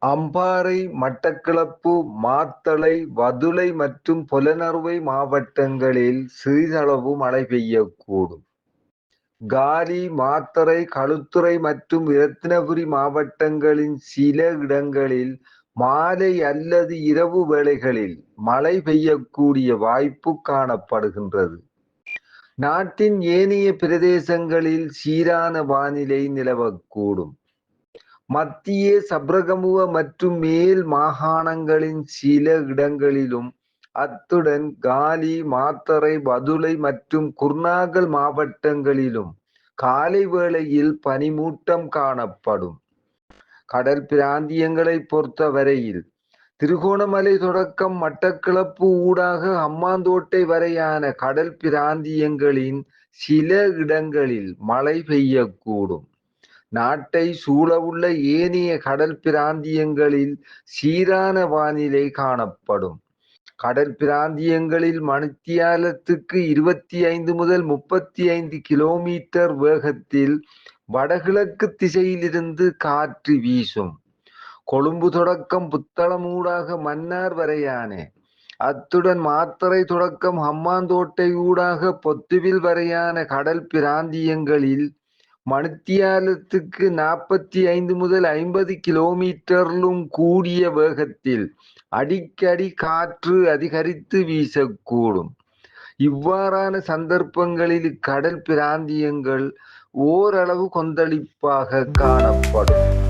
அம்பாறை, மட்டக்களப்பு, மாத்தளை, வதுளை மற்றும் பொலனறுவை மாவட்டங்களில் சிறிதளவு மழை பெய்யக்கூடும். காலி, மாத்தறை, களுத்துறை மற்றும் இரத்தினபுரி மாவட்டங்களின் சில இடங்களில் மாலை அல்லது இரவு வேளைகளில் மழை பெய்யக்கூடிய வாய்ப்பு காணப்படுகின்றது. நாட்டின் ஏனைய பிரதேசங்களில் சீரான வானிலை நிலவக்கூடும். மத்திய, சப்ரகமுவ மற்றும் மேல் மாகாணங்களின் சில இடங்களிலும், அத்துடன் காலி, மாத்தறை, வதுளை மற்றும் குர்நாகல் மாவட்டங்களிலும் காலை வேளையில் பனிமூட்டம் காணப்படும். கடல் பிராந்தியங்களை பொறுத்தவரையில் திருகோணமலை தொடக்கம் மட்டக்களப்பு ஊடாக ஹம்பாந்தோட்டை வரையான கடல் பிராந்தியங்களின் சில இடங்களில் மழை பெய்யக்கூடும். நாட்டை சூழவுள்ள ஏனைய கடல் பிராந்தியங்களில் சீரான வானிலை காணப்படும். கடல் பிராந்தியங்களில் மணித்தியாலத்துக்கு 25 முதல் 35 கிலோமீட்டர் வேகத்தில் வடகிழக்கு திசையிலிருந்து காற்று வீசும். கொழும்பு தொடக்கம் புத்தளம் ஊடாக மன்னார் வரையான, அத்துடன் மாத்தறை தொடக்கம் ஹம்பாந்தோட்டை ஊடாக பொத்துவில் வரையான கடல் பிராந்தியங்களில் மணித்தியாலத்துக்கு 45 முதல் 50 கிலோமீட்டரிலும் கூடிய வேகத்தில் அடிக்கடி காற்று அதிகரித்து வீசக்கூடும். இவ்வாறான சந்தர்ப்பங்களில் கடல் பிராந்தியங்கள் ஓரளவு கொந்தளிப்பாக காணப்படும்.